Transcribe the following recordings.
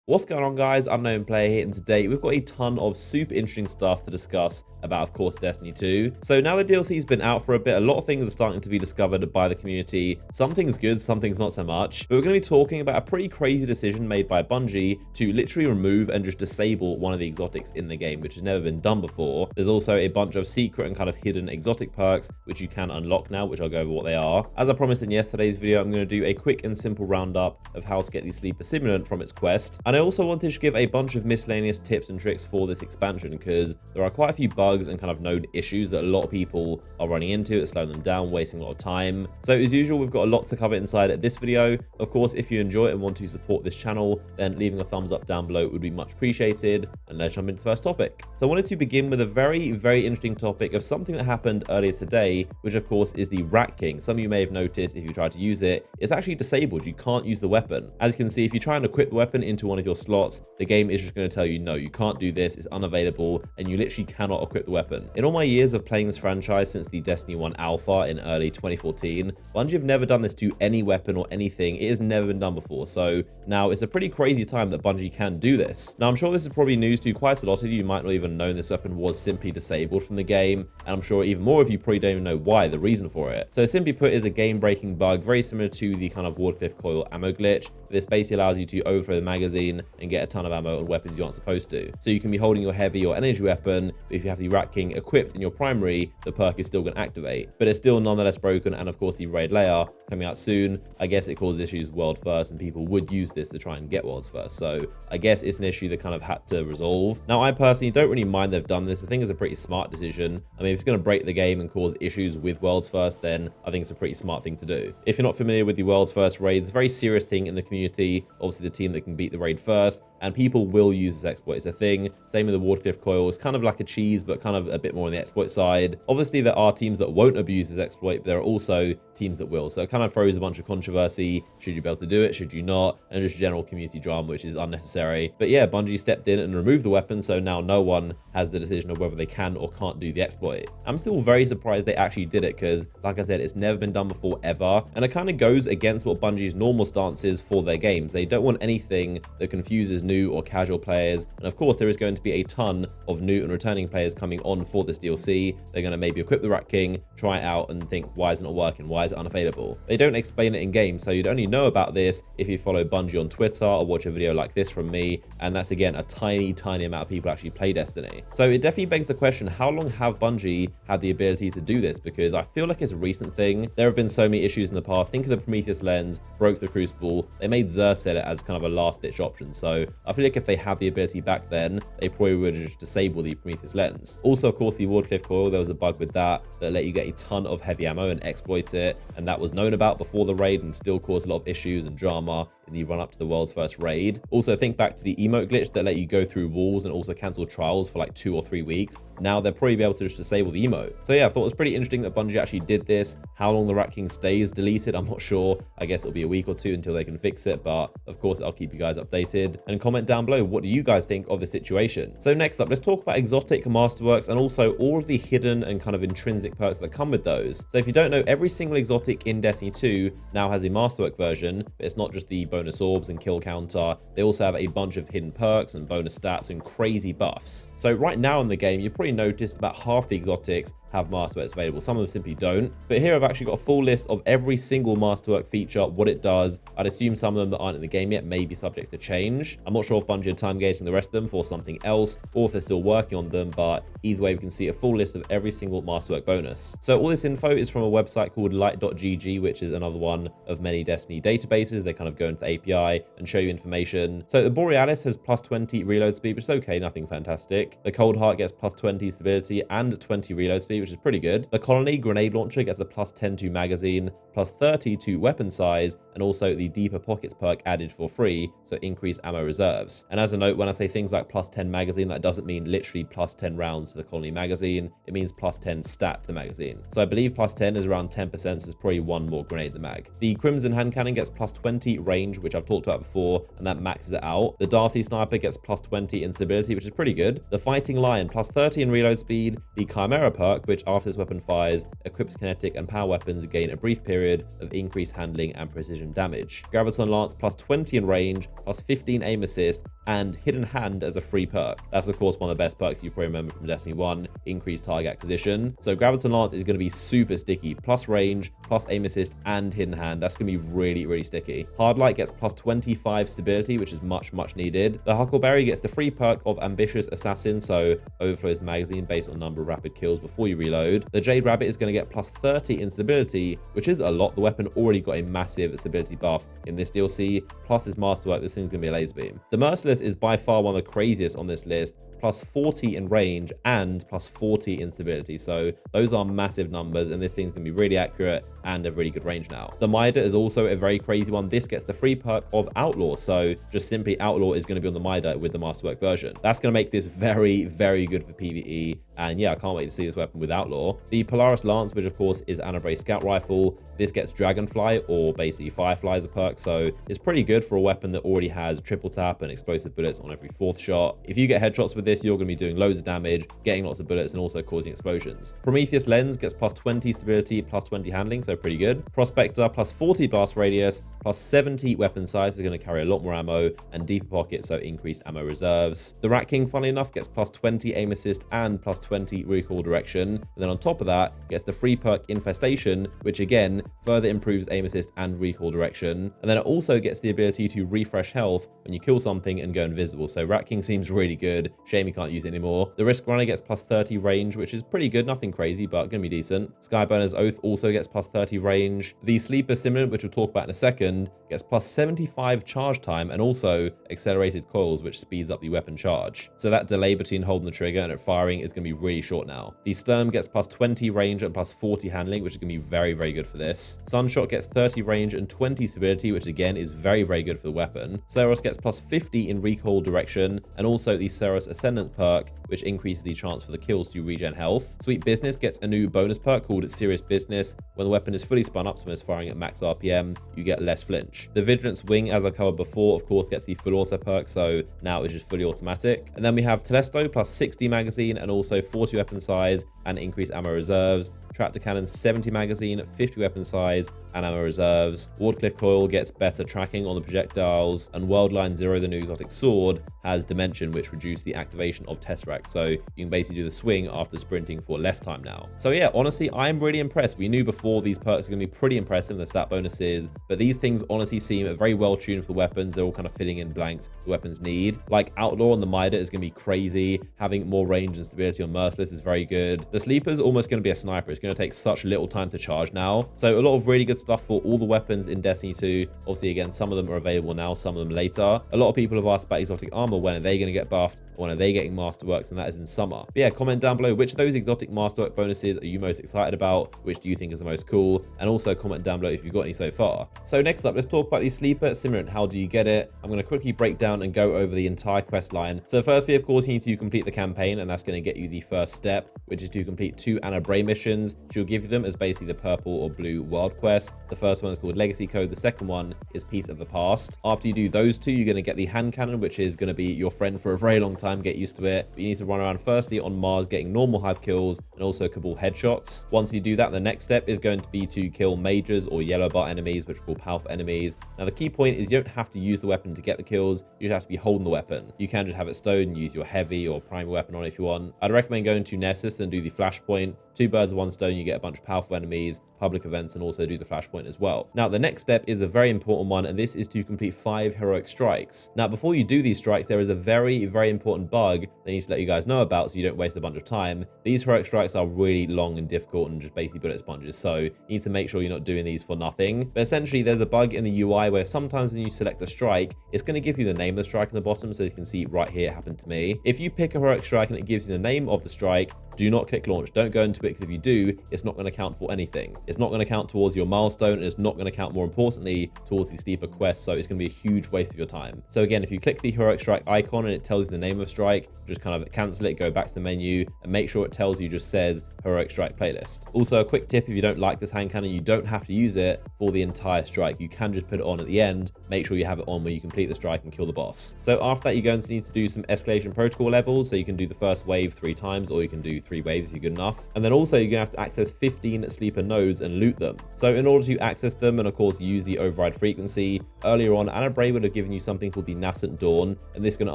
What's going on, guys? Unknown Player here, and today we've got a ton of super interesting stuff to discuss about, of course, Destiny 2. So now the DLC's been out for a bit, a lot of things are starting to be discovered by the community. Some things good, some things not so much. But we're going to be talking about a pretty crazy decision made by Bungie to literally remove and just disable one of the exotics in the game, which has never been done before. There's also a bunch of secret and kind of hidden exotic perks, which you can unlock now, which I'll go over what they are. As I promised in yesterday's video, I'm going to do a quick and simple roundup of how to get the Sleeper Simulant from its quest. And I also wanted to give a bunch of miscellaneous tips and tricks for this expansion, because there are quite a few bugs and kind of known issues that a lot of people are running into. It's slowing them down, wasting a lot of time. So as usual, we've got a lot to cover inside this video. Of course, if you enjoy it and want to support this channel, then leaving a thumbs up down below would be much appreciated. And let's jump into the first topic. So I wanted to begin with a very interesting topic of something that happened earlier today, which of course is the Rat King. Some of you may have noticed if you try to use it, it's actually disabled. You can't use the weapon. As you can see, if you try and equip the weapon into one of your slots, the game is just going to tell you, no, you can't do this, it's unavailable, and you literally cannot equip the weapon. In all my years of playing this franchise since the Destiny 1 alpha in early 2014, Bungie have never done this to any weapon or anything. It has never been done before. So now it's a pretty crazy time that Bungie can do this. Now, I'm sure this is probably news to quite a lot of you. You might not even know this weapon was simply disabled from the game, and I'm sure even more of you probably don't even know why, the reason for it. So simply put, is a game-breaking bug, very similar to the kind of Wardcliff coil ammo glitch. This basically allows you to overthrow the magazine and get a ton of ammo on weapons you aren't supposed to. So you can be holding your heavy or energy weapon, but if you have the Rat King equipped in your primary, the perk is still going to activate. But it's still nonetheless broken, and of course the raid layer coming out soon, I guess it causes issues world first, and people would use this to try and get worlds first. So I guess it's an issue that kind of had to resolve. Now, I personally don't really mind they've done this. I think it's a pretty smart decision. I mean, if it's going to break the game and cause issues with worlds first, then I think it's a pretty smart thing to do. If you're not familiar with the worlds first raid, it's a very serious thing in the community. Obviously, the team that can beat the raid first, and people will use this exploit. It's a thing. Same with the Wardcliff coil. It's kind of like a cheese, but kind of a bit more on the exploit side. Obviously, there are teams that won't abuse this exploit, but there are also teams that will. So it kind of throws a bunch of controversy. Should you be able to do it? Should you not? And just general community drama, which is unnecessary. But yeah, Bungie stepped in and removed the weapon, so now no one has the decision of whether they can or can't do the exploit. I'm still very surprised they actually did it, because like I said, it's never been done before ever. And it kind of goes against what Bungie's normal stance is for their games. They don't want anything that confuses new or casual players. And of course, there is going to be a ton of new and returning players coming on for this DLC. They're going to maybe equip the Rat King, try it out, and think, why is it not working? Why is it unavailable? They don't explain it in game, so you'd only know about this if you follow Bungie on Twitter or watch a video like this from me. And that's, again, a tiny amount of people actually play Destiny. So it definitely begs the question, how long have Bungie had the ability to do this? Because I feel like it's a recent thing. There have been so many issues in the past. Think of the Prometheus lens, broke the Crucible. They made Xur set it as kind of a last-ditch option. So I feel like if they had the ability back then, they probably would just disable the Prometheus lens. Also, of course, the Wardcliff coil, there was a bug with that let you get a ton of heavy ammo and exploit it. And that was known about before the raid and still caused a lot of issues and drama in the run up to the world's first raid. Also, think back to the emote glitch that let you go through walls and also cancel trials for like 2 or 3 weeks. Now they'll probably be able to just disable the emote. So yeah, I thought it was pretty interesting that Bungie actually did this. How long the Rat King stays deleted, I'm not sure. I guess it'll be a week or 2 until they can fix it, but of course I'll keep you guys updated. And comment down below, what do you guys think of the situation? So next up, let's talk about exotic Masterworks and also all of the hidden and kind of intrinsic perks that come with those. So if you don't know, every single exotic in Destiny 2 now has a Masterwork version, but it's not just the bonus orbs and kill counter. They also have a bunch of hidden perks and bonus stats and crazy buffs. So right now in the game, you probably noticed about half the exotics have Masterworks available. Some of them simply don't. But here I've actually got a full list of every single Masterwork feature, what it does. I'd assume some of them that aren't in the game yet may be subject to change. I'm not sure if Bungie are time gauging the rest of them for something else, or if they're still working on them, but either way, we can see a full list of every single Masterwork bonus. So all this info is from a website called light.gg, which is another one of many Destiny databases. They kind of go into the API and show you information. So the Borealis has plus 20 reload speed, which is okay, nothing fantastic. The Cold Heart gets plus 20 stability and 20 reload speed, which is pretty good. The Colony grenade launcher gets a plus 10 to magazine, plus 30 to weapon size, and also the Deeper Pockets perk added for free, so increased ammo reserves. And as a note, when I say things like plus 10 magazine, that doesn't mean literally plus 10 rounds to the Colony magazine. It means plus 10 stat to the magazine. So I believe plus 10 is around 10%, so it's probably one more grenade than mag. The Crimson hand cannon gets plus 20 range, which I've talked about before, and that maxes it out. The Darcy sniper gets plus 20 in stability, which is pretty good. The Fighting Lion plus 30 in reload speed. The Chimera perk, which which after this weapon fires, equipped kinetic and power weapons gain a brief period of increased handling and precision damage. Graviton Lance plus 20 in range, plus 15 aim assist, and Hidden Hand as a free perk. That's of course one of the best perks you probably remember from Destiny 1, increased target acquisition. So Graviton Lance is going to be super sticky, plus range, plus aim assist, and Hidden Hand. That's going to be really, really sticky. Hardlight gets plus 25 stability, which is much needed. The Huckleberry gets the free perk of Ambitious Assassin, so overflows the magazine based on number of rapid kills before you reload. The Jade Rabbit is going to get plus 30 in stability, which is a lot. The weapon already got a massive stability buff in this DLC, plus his Masterwork. This thing's going to be a laser beam. The Merciless is by far one of the craziest on this list, plus 40 in range and plus 40 in stability. So those are massive numbers, and this thing's going to be really accurate and a really good range now. The Mida is also a very crazy one. This gets the free perk of Outlaw. So just simply Outlaw is going to be on the Mida with the Masterwork version. That's going to make this very, very good for PvE. And yeah, I can't wait to see this weapon with Outlaw. The Polaris Lance, which of course is Anabrae Scout Rifle. This gets Dragonfly, or basically Firefly as a perk. So it's pretty good for a weapon that already has triple tap and explosive bullets on every 4th shot. If you get headshots with this, you're going to be doing loads of damage, getting lots of bullets, and also causing explosions. Prometheus Lens gets plus 20 stability, plus 20 handling, so pretty good. Prospector plus 40 blast radius, plus 70 weapon size, is going to carry a lot more ammo, and deeper pocket, so increased ammo reserves. The Rat King, funnily enough, gets plus 20 aim assist and plus 20 recoil direction. And then on top of that, gets the free perk Infestation, which again further improves aim assist and recoil direction. And then it also gets the ability to refresh health when you kill something and go invisible. So Rat King seems really good. Shame you can't use it anymore. The Risk Runner gets plus 30 range, which is pretty good. Nothing crazy, but gonna be decent. Skyburner's Oath also gets plus 30 range. The Sleeper Simulant, which we'll talk about in a second, gets plus 75 charge time and also accelerated coils, which speeds up the weapon charge. So that delay between holding the trigger and it firing is gonna be really short now. The Sturm gets plus 20 range and plus 40 handling, which is gonna be very, very good for this. Sunshot gets 30 range and 20 stability, which again is very, very good for the weapon. Ceros gets plus 50 in recoil direction, and also the Ceros Ascendant perk, which increases the chance for the kills to regen health. Sweet Business gets a new bonus perk called Serious Business. When the weapon is fully spun up, so it's firing at max RPM, you get less flinch. The Vigilance Wing, as I covered before, of course gets the full auto perk, so now it's just fully automatic. And then we have Telesto plus 60 magazine and also 40 weapon size and increased ammo reserves. Tractor Cannon 70 magazine, 50 weapon size, and ammo reserves. Wardcliff Coil gets better tracking on the projectiles, and Worldline Zero, the new exotic sword, has Dimension, which reduces the activation of Tesseract, so you can basically do the swing after sprinting for less time now. So yeah, honestly, I'm really impressed. We knew before these perks are going to be pretty impressive, the stat bonuses, but these things honestly seem very well tuned for the weapons. They're all kind of filling in blanks the weapons need. Like Outlaw on the Mida is going to be crazy. Having more range and stability on Merciless is very good. The Sleeper's almost going to be a sniper. It's going to take such little time to charge now. So a lot of really good stuff for all the weapons in Destiny 2. Obviously, again, some of them are available now, some of them later. A lot of people have asked about exotic armor. When are they going to get buffed? When are they getting Masterworks? And that is in summer. But yeah, comment down below which of those exotic Masterwork bonuses are you most excited about? Which do you think is the most cool? And also comment down below if you've got any so far. So next up, let's talk about the Sleeper Simulant. How do you get it? I'm going to quickly break down and go over the entire quest line. So firstly, of course, you need to complete the campaign, and that's going to get you the first step, which is to complete 2 Anabrae missions. She'll give you them as basically the purple or blue world quest. The first one is called Legacy Code. The second one is Piece of the Past. After you do those 2, you're going to get the hand cannon, which is going to be your friend for a very long time. Get used to it. But you need to run around firstly on Mars getting normal hive kills and also Cabal headshots. Once you do that, the next step is going to be to kill majors or yellow bar enemies, which are called powerful enemies. Now the key point is you don't have to use the weapon to get the kills. You just have to be holding the weapon. You can just have it stowed and use your heavy or primary weapon on it if you want. I'd recommend going to Nessus and do the flashpoint. 2 birds with 1 stone, you get a bunch of powerful enemies, public events, and also do the flashpoint as well. Now the next step is a very important one, and this is to complete 5 heroic strikes. Now before you do these strikes, there is a very, very important bug that I need to let you guys know about so you don't waste a bunch of time. These heroic strikes are really long and difficult and just basically bullet sponges, so you need to make sure you're not doing these for nothing. But essentially there's a bug in the UI where sometimes when you select a strike, it's going to give you the name of the strike in the bottom, so you can see right here it happened to me. If you pick a heroic strike and it gives you the name of the strike, do not click launch. Don't go into it, because if you do, it's not going to count for anything. It's not going to count towards your milestone, and it's not going to count, more importantly, towards the Sleeper quest, so it's going to be a huge waste of your time. So again, if you click the heroic strike icon and it tells you the name of strike, just kind of cancel it, go back to the menu, and make sure it tells you, just says heroic strike playlist. Also, a quick tip: if you don't like this hand cannon, you don't have to use it for the entire strike. You can just put it on at the end. Make sure you have it on when you complete the strike and kill the boss. So after that, you're going to need to do some escalation protocol levels. So you can do the first wave 3 times, or you can do 3 waves if you're good enough. And then also you're going to have to access 15 sleeper nodes and loot them. So in order to access them and of course use the override frequency, earlier on Anna Bray would have given you something called the Nascent Dawn, and this is going to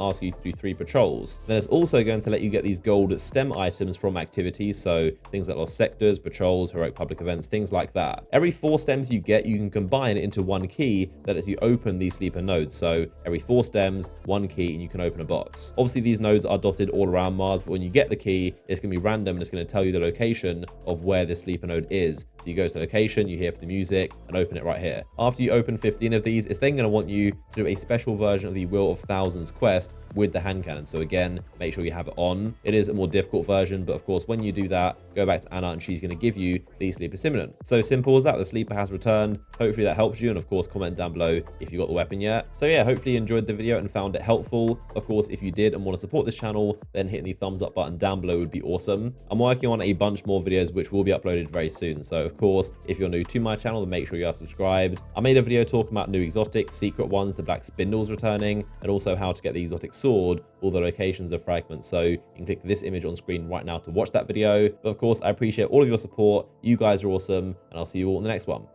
ask you to do 3 patrols. Then it's also going to let you get these gold STEM items from activities, so things like lost sectors, patrols, heroic public events, things like that. Every 4 stems you get, you can combine it into 1 key that lets you open these sleeper nodes. So every 4 stems, 1 key, and you can open a box. Obviously these nodes are dotted all around Mars, but when you get the key, it's going to be random and it's going to tell you the location of where this sleeper node is. So you go to the location, you hear for the music, and open it right here. After you open 15 of these, it's then going to want you to do a special version of the Will of Thousands quest with the hand cannon. So again, make sure you have it on. It is a more difficult version, but of course when you do that, go back to Anna and she's going to give you the sleeper simulant. So simple as that. The sleeper has returned. Hopefully that helps you, and of course comment down below if you got the weapon yet. So yeah, hopefully you enjoyed the video and found it helpful. Of course, if you did and want to support this channel, then hitting the thumbs up button down below would be awesome. I'm working on a bunch more videos which will be uploaded very soon. So of course, if you're new to my channel, then make sure you are subscribed. I made a video talking about new exotics, secret ones, the black spindles returning, and also how to get the exotic sword, all the locations of fragments. So you can click this image on screen right now to watch that video. But of course, I appreciate all of your support. You guys are awesome, and I'll see you all in the next one.